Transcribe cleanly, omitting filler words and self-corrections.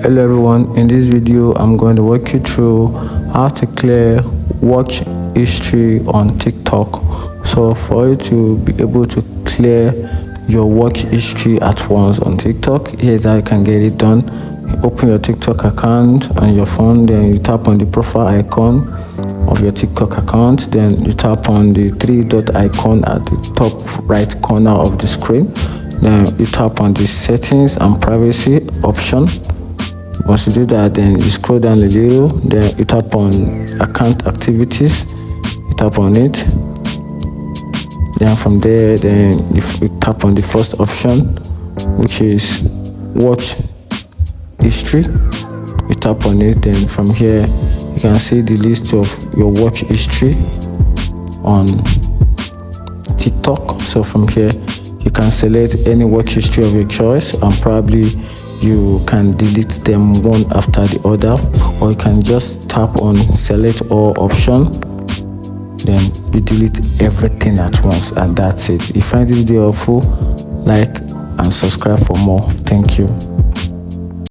Hello everyone, in this video I'm going to walk you through how to clear watch history on TikTok. So for you to be able to clear your watch history at once on TikTok, here's how you can get it done. You open your TikTok account on your phone, then you tap on the profile icon of your TikTok account, then you tap on the three-dot icon at the top right corner of the screen, then you tap on the settings and privacy option. Once you do that, then you scroll down a little, then you tap on account activities, you tap on it, then from there, then you tap on the first option, which is watch history. You tap on it, then from here you can see the list of your watch history on TikTok. So from here you can select any watch history of your choice, and probably you can delete them one after the other, or you can just tap on select all option, then you delete everything at once, and that's it. If you find this video helpful, like and subscribe for more. Thank you.